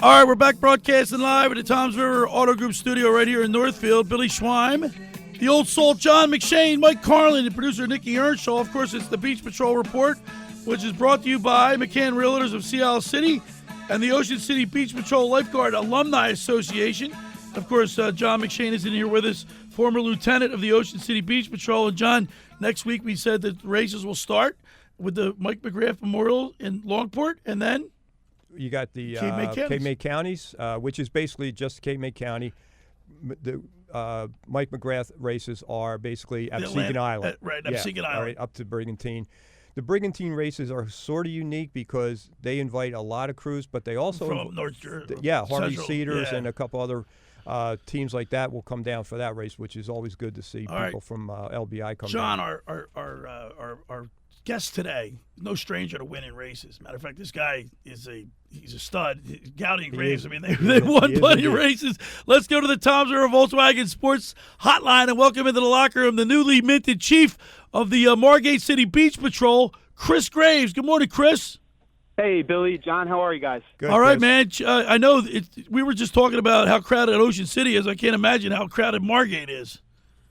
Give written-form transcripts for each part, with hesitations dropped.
All right, we're back broadcasting live at the Toms River Auto Group studio right here in Northfield. Billy Schweim, the old Salt, John McShane, Mike Carlin, the producer Nikki Earnshaw. Of course, it's the Beach Patrol Report, which is brought to you by McCann Realtors of Sea Isle City and the Ocean City Beach Patrol Lifeguard Alumni Association. Of course, John McShane is in here with us, former lieutenant of the Ocean City Beach Patrol. And, John, next week we said that races will start with the Mike McGrath Memorial in Longport, and then you got the Cape May Counties, which is basically just Cape May County. The Mike McGrath races are basically Absecon Island. Right, Absecon Island. Right, up to Brigantine. The Brigantine races are sort of unique because they invite a lot of crews, but they also from North Jersey. Harvey Cedars and a couple other teams like that will come down for that race, which is always good to see people from LBI come John, down. our guest today, no stranger to winning races. Matter of fact, this guy he's a stud. Gowdy and Graves, I mean, they won plenty of races. Let's go to the Toms River Volkswagen Sports Hotline and welcome into the locker room the newly minted chief of the Margate City Beach Patrol, Chris Graves. Good morning, Chris. Hey, Billy, John, how are you guys? Good, all right, Chris. man. I know we were just talking about how crowded Ocean City is. I can't imagine how crowded Margate is.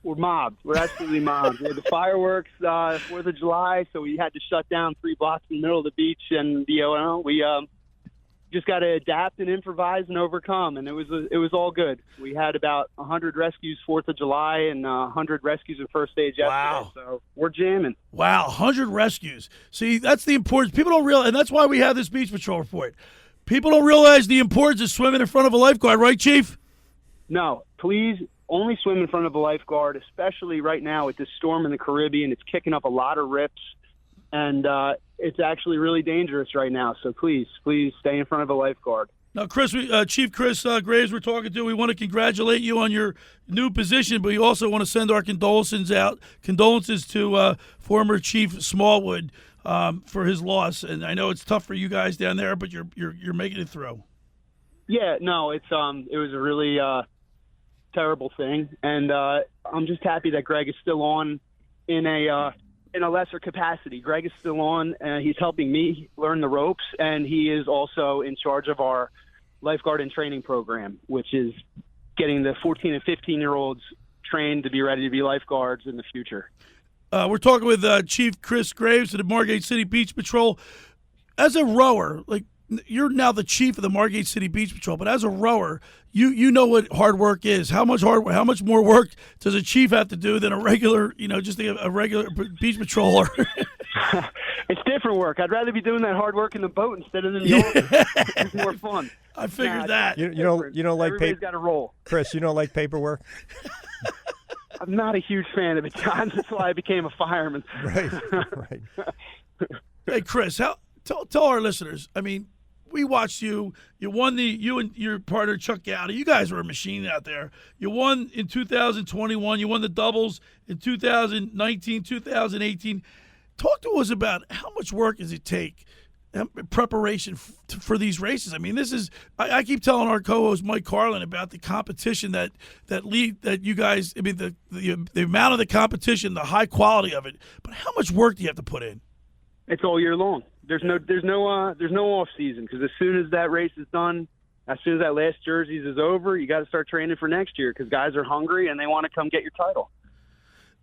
We're mobbed. We're absolutely mobbed. We had the fireworks 4th of July, so we had to shut down 3 blocks in the middle of the beach, and we just got to adapt and improvise and overcome, and it was all good. We had about 100 rescues 4th of July and 100 rescues in first stage yesterday. Wow. So we're jamming. Wow, 100 rescues. See, that's the importance. People don't realize, and that's why we have this Beach Patrol report. People don't realize the importance of swimming in front of a lifeguard, right, Chief? No, please only swim in front of a lifeguard, especially right now with this storm in the Caribbean. It's kicking up a lot of rips, and it's actually really dangerous right now. So please stay in front of a lifeguard. Now, Chris, Chief Chris Graves, we're talking to. We want to congratulate you on your new position, but we also want to send our condolences to former Chief Smallwood for his loss. And I know it's tough for you guys down there, but you're making it through. Yeah, no, it was a really terrible thing, and I'm just happy that Greg is still on in a lesser capacity. Greg is still on, and he's helping me learn the ropes, and he is also in charge of our lifeguard and training program, which is getting the 14 and 15-year-olds trained to be ready to be lifeguards in the future. We're talking with Chief Chris Graves of the Margate City Beach Patrol. As a rower, you're now the chief of the Margate City Beach Patrol, but as a rower, you know what hard work is. How much more work does a chief have to do than a regular, just a regular beach patroller? It's different work. I'd rather be doing that hard work in the boat instead of in the ocean. It's more fun. I figured that. You don't like Everybody's got to roll. Chris, you don't like paperwork? I'm not a huge fan of it, John. That's why I became a fireman. Right. Hey, Chris, tell our listeners. I mean, we watched you. You won you and your partner Chuck Gowdy. You guys were a machine out there. You won in 2021. You won the doubles in 2019, 2018. Talk to us about how much work does it take, preparation for these races. I mean, this is. I keep telling our co-host Mike Carlin about the competition that you guys. I mean, the amount of the competition, the high quality of it. But how much work do you have to put in? It's all year long. There's no off season, because as soon as that race is done, as soon as that last jerseys is over, you got to start training for next year, because guys are hungry and they want to come get your title.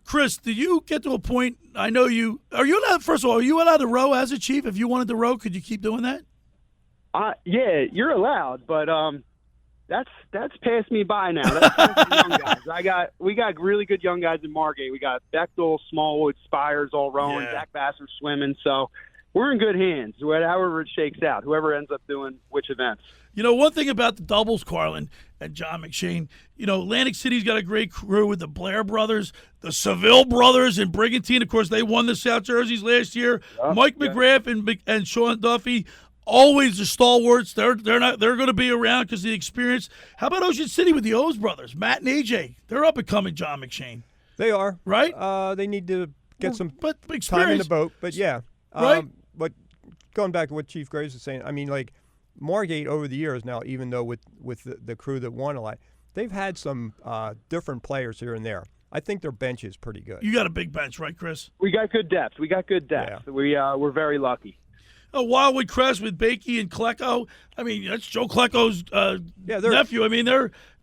Chris, do you get to a point? I know you. Are you allowed? First of all, are you allowed to row as a chief? If you wanted to row, could you keep doing that? Yeah, you're allowed, but that's passed me by now. That's past the young guys. We got really good young guys in Margate. We got Bechtel, Smallwood, Spires all rowing, Zach Bassler swimming. So we're in good hands, however it shakes out, whoever ends up doing which events. One thing about the doubles, Carlin and John McShane, Atlantic City's got a great crew with the Blair brothers, the Seville brothers, and Brigantine. Of course, they won the South Jerseys last year. Mike McGrath and Sean Duffy, always the stalwarts. They're going to be around because of the experience. How about Ocean City with the O's brothers, Matt and AJ? They're up and coming, John McShane. They are. Right? They need to get some experience. time in the boat, but yeah. Right? But going back to what Chief Graves was saying, I mean, Margate over the years now, even though with the crew that won a lot, they've had some different players here and there. I think their bench is pretty good. You got a big bench, right, Chris? We got good depth. Yeah. We're very lucky. Wildwood Crest with Bakey and Klecko. I mean, that's Joe Klecko's they're- nephew. I mean,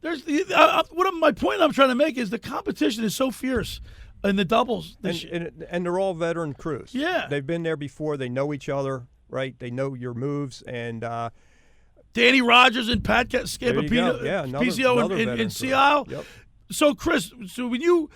what my point I'm trying to make is the competition is so fierce in the doubles. And they're all veteran crews. Yeah. They've been there before. They know each other, right? They know your moves. And Danny Rogers and Pat Scapapino, Yeah, PCO another in veteran Sea crew. Isle. Yep. So, Chris, when you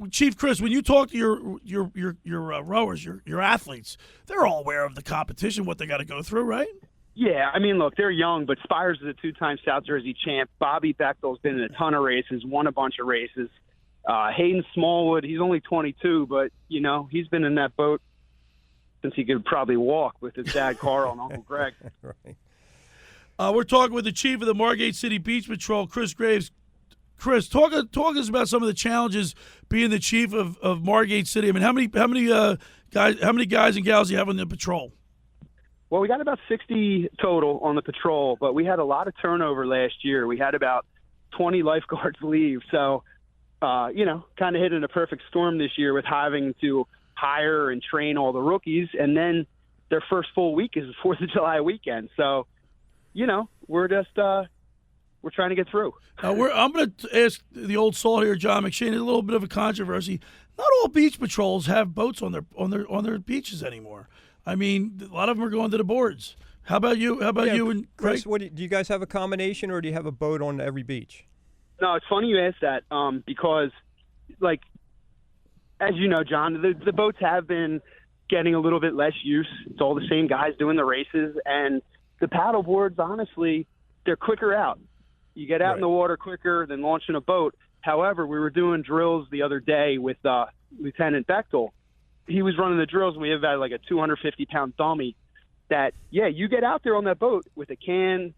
Chief Chris, when you talk to your rowers, your athletes, they're all aware of the competition, what they got to go through, right? Yeah, I mean, look, they're young, but Spires is a two-time South Jersey champ. Bobby Bechtel's been in a ton of races, won a bunch of races. Hayden Smallwood, he's only 22, but, he's been in that boat since he could probably walk with his dad, Carl, and Uncle Greg. Right. We're talking with the chief of the Margate City Beach Patrol, Chris Graves. Chris, talk us about some of the challenges being the chief of Margate City. I mean, how many guys and gals do you have on the patrol? Well, we got about 60 total on the patrol, but we had a lot of turnover last year. We had about 20 lifeguards leave. So, kind of hit in a perfect storm this year with having to hire and train all the rookies. And then their first full week is the 4th of July weekend. So, we're just we're trying to get through. I'm going to ask the old soul here, John McShane. It's a little bit of a controversy. Not all beach patrols have boats on their beaches anymore. I mean, a lot of them are going to the boards. How about you? How about you and Chris? Greg? Do you guys have a combination, or do you have a boat on every beach? No, it's funny you ask that because, as you know, John, the boats have been getting a little bit less use. It's all the same guys doing the races, and the paddle boards, honestly, they're quicker out. You get out in the water quicker than launching a boat. However, we were doing drills the other day with Lieutenant Bechtel. He was running the drills. We have about like a 250-pound dummy that, you get out there on that boat with a can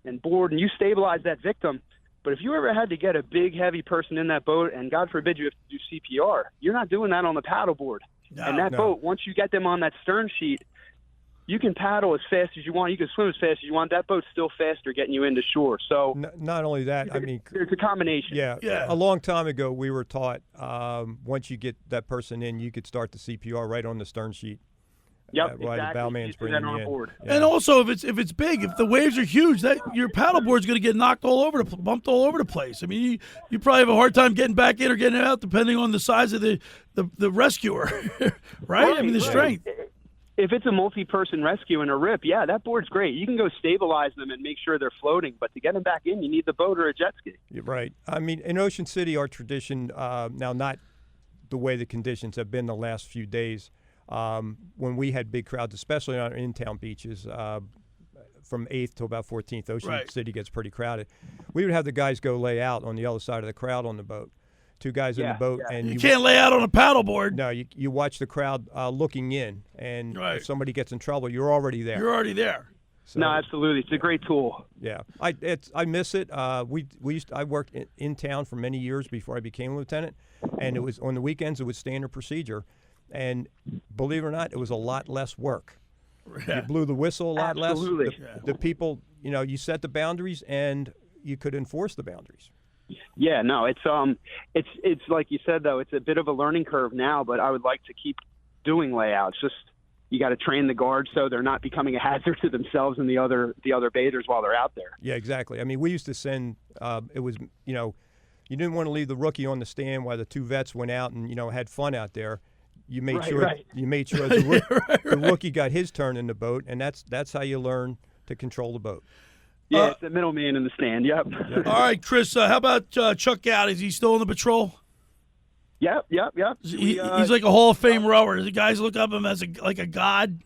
and board and you stabilize that victim. But if you ever had to get a big, heavy person in that boat and, God forbid, you have to do CPR, you're not doing that on the paddle board. And that boat, once you get them on that stern sheet, you can paddle as fast as you want. You can swim as fast as you want. That boat's still faster getting you into shore. So not only that, I mean, it's a combination. Yeah. A long time ago, we were taught once you get that person in, you could start the CPR right on the stern sheet. Yep, while the bowman's bringing you in. board. Yeah. And also, if it's big, if the waves are huge, that your paddleboard's going to get knocked bumped all over the place. I mean, you probably have a hard time getting back in or getting out, depending on the size of the rescuer, right? I mean, the strength. If it's a multi-person rescue in a rip, that board's great. You can go stabilize them and make sure they're floating, but to get them back in, you need the boat or a jet ski. You're right. I mean, in Ocean City, our tradition, now not the way the conditions have been the last few days, when we had big crowds, especially on our in-town beaches, from 8th to about 14th, Ocean City gets pretty crowded. We would have the guys go lay out on the other side of the crowd on the boat. Two guys in the boat, and you can't lay out on a paddleboard. No, you watch the crowd looking in, and if somebody gets in trouble, you're already there. You're already there. So, no, absolutely, it's a great tool. Yeah, I miss it. I worked in town for many years before I became a lieutenant, and it was on the weekends. It was standard procedure, and believe it or not, it was a lot less work. Yeah. You blew the whistle a lot less. Absolutely. The people, you set the boundaries, and you could enforce the boundaries. Yeah, no, it's like you said, though, it's a bit of a learning curve now, but I would like to keep doing layouts. Just you got to train the guards so they're not becoming a hazard to themselves and the other bathers while they're out there. Yeah, exactly. I mean, we used to send it was, you didn't want to leave the rookie on the stand while the two vets went out and, had fun out there. You made sure the rookie got his turn in the boat, and that's how you learn to control the boat. Yeah, it's the middleman in the stand. Yep. All right, Chris. How about Chuck Gow? Is he still on the patrol? Yep. He's like a Hall of Fame rower. The guys look up him as like a god.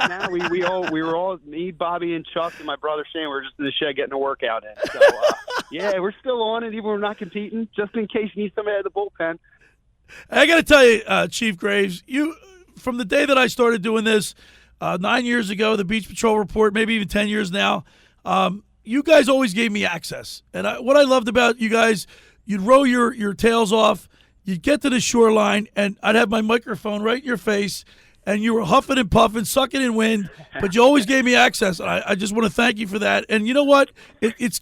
Now we were all me, Bobby, and Chuck, and my brother Shane. We were just in the shed getting a workout in. So we're still on it, even when we're not competing, just in case you need somebody out of the bullpen. I got to tell you, Chief Graves, from the day that I started doing this 9 years ago, the Beach Patrol Report, maybe even 10 years now. You guys always gave me access. And what I loved about you guys, you'd row your tails off, you'd get to the shoreline, and I'd have my microphone right in your face, and you were huffing and puffing, sucking in wind, but you always gave me access. And I just want to thank you for that. And you know what? It's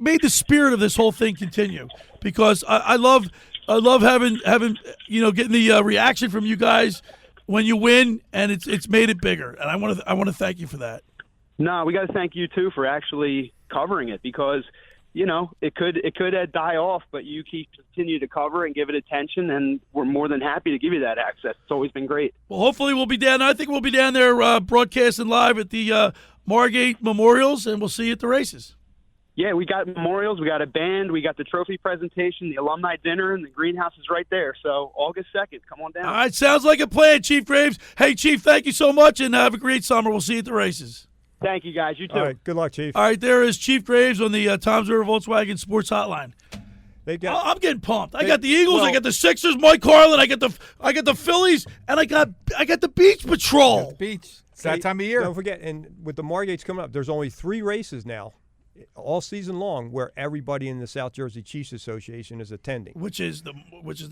made the spirit of this whole thing continue, because I love having getting the reaction from you guys. when you win, and it's made it bigger. And I want to thank you for that. No, we got to thank you too for actually covering it, because it could die off, but you continue to cover and give it attention, and we're more than happy to give you that access. It's always been great. Well, hopefully we'll be down. I think we'll be down there broadcasting live at the Margate Memorials, and we'll see you at the races. Yeah, we got memorials, we got a band, we got the trophy presentation, the alumni dinner, and the greenhouse is right there. So August 2nd, come on down. All right, sounds like a plan, Chief Graves. Hey, Chief, thank you so much, and have a great summer. We'll see you at the races. Thank you, guys. You too. All right, good luck, Chief. All right, there is Chief Graves on the Tom's River Volkswagen Sports Hotline. I'm getting pumped. I got the Eagles, I got the Sixers, Mike Carlin, I got the Phillies, and I got the Beach Patrol. The beach. It's that time of year. Don't forget, and with the Margates coming up, there's only 3 races now, all season long, where everybody in the South Jersey Chiefs Association is attending. Which is the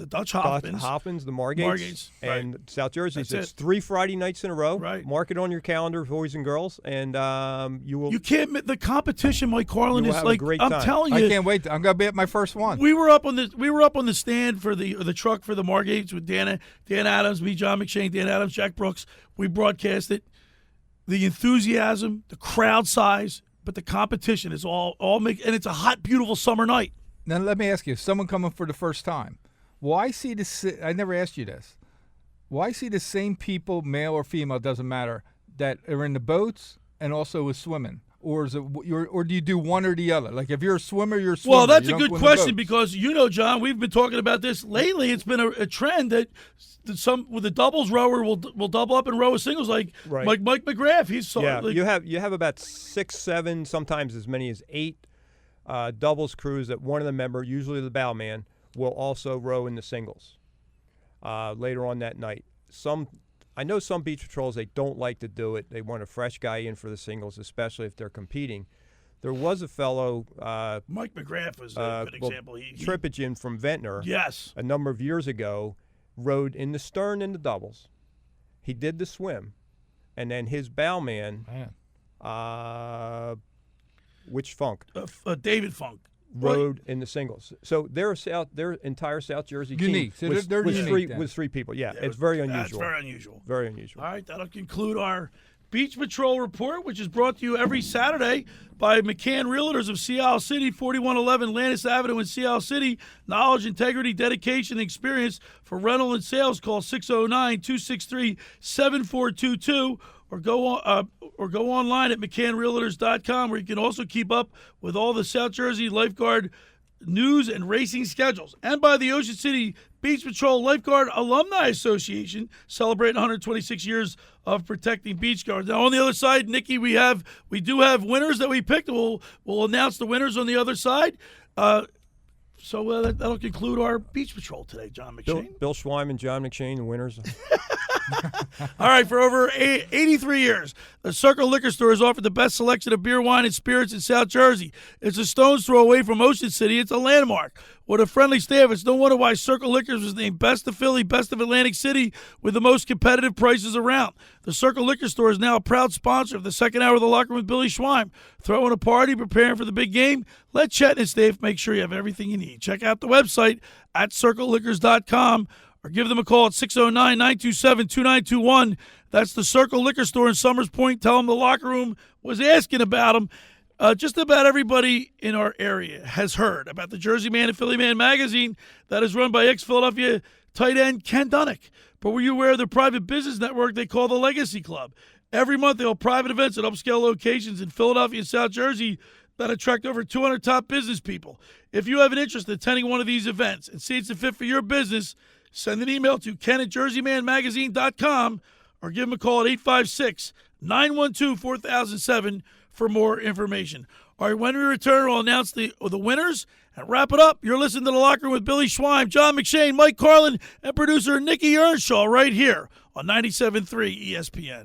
Dutch Hoffmans. Hoffmans, the Margates, and right. South Jersey's. That's It's 3 Friday nights in a row. Right. Mark it on your calendar, boys and girls, and you will. You can't. The competition, Mike Carlin, You will is have a like great I'm time. telling you. I can't wait. I'm gonna be at my first one. We were up on the stand for the truck for the Margates with Dan Adams, me, John McShane, Dan Adams, Jack Brooks. We broadcast it. The enthusiasm, the crowd size, but the competition is all and it's a hot, beautiful summer night. Now let me ask you: someone coming for the first time, why see the? I never asked you this. Why see the same people, male or female, doesn't matter, that are in the boats and also with swimming? Or is it, or do you do one or the other? Like if you're a swimmer, you're a swimmer. Well, that's You a don't good go in the question boats. because John, we've been talking about this lately. It's been a trend that some with the doubles rower will double up and row a singles like Right. Mike McGrath. He's so Yeah, like, you have about 6, 7, sometimes as many as 8 doubles crews that one of the members, usually the bow man, will also row in the singles later on that night. I know some beach patrols, they don't like to do it. They want a fresh guy in for the singles, especially if they're competing. There was a fellow, Mike McGrath was a good example. Tripagen from Ventnor, Yes. a number of years ago, rowed in the stern in the doubles. He did the swim, and then his bowman, which Funk, David Funk. rowed in the singles. So their entire South Jersey Unique. team So was, they're was unique three then. was 3 people. Yeah, it's very unusual. That's very unusual. Very unusual. All right, that'll conclude our Beach Patrol Report, which is brought to you every Saturday by McCann Realtors of Sea Isle City, 4111 Lannis Avenue in Sea Isle City. Knowledge, integrity, dedication, and experience for rental and sales. Call 609-263-7422 or go online at McCannRealtors.com, where you can also keep up with all the South Jersey lifeguard news and racing schedules. And by the Ocean City Beach Patrol Lifeguard Alumni Association, celebrating 126 years of protecting beach guards. Now, on the other side, Nikki, we do have winners that we picked. We'll announce the winners on the other side. So that'll conclude our Beach Patrol today, John McShane. Bill Schweim and John McShane, the winners. All right, for over 83 years, the Circle Liquor Store has offered the best selection of beer, wine, and spirits in South Jersey. It's a stone's throw away from Ocean City. It's a landmark. With a friendly staff, it's no wonder why Circle Liquors was named Best of Philly, Best of Atlantic City, with the most competitive prices around. The Circle Liquor Store is now a proud sponsor of the second hour of the Locker Room with Billy Schweim. Throwing a party, preparing for the big game? Let Chet and his staff make sure you have everything you need. Check out the website at circleliquors.com. Or give them a call at 609-927-2921. That's the Circle Liquor Store in Summers Point. Tell them the Locker Room was asking about them. Just about everybody in our area has heard about the Jersey Man and Philly Man magazine that is run by ex-Philadelphia tight end Ken Dunnick. But were you aware of the private business network they call the Legacy Club? Every month they hold private events at upscale locations in Philadelphia and South Jersey that attract over 200 top business people. If you have an interest in attending one of these events and see it's a fit for your business, send an email to ken@jerseymanmagazine.com or give them a call at 856-912-4007 for more information. All right, when we return, we'll announce the winners and wrap it up. You're listening to The Locker Room with Billy Schweim, John McShane, Mike Carlin, and producer Nikki Earnshaw right here on 97.3 ESPN.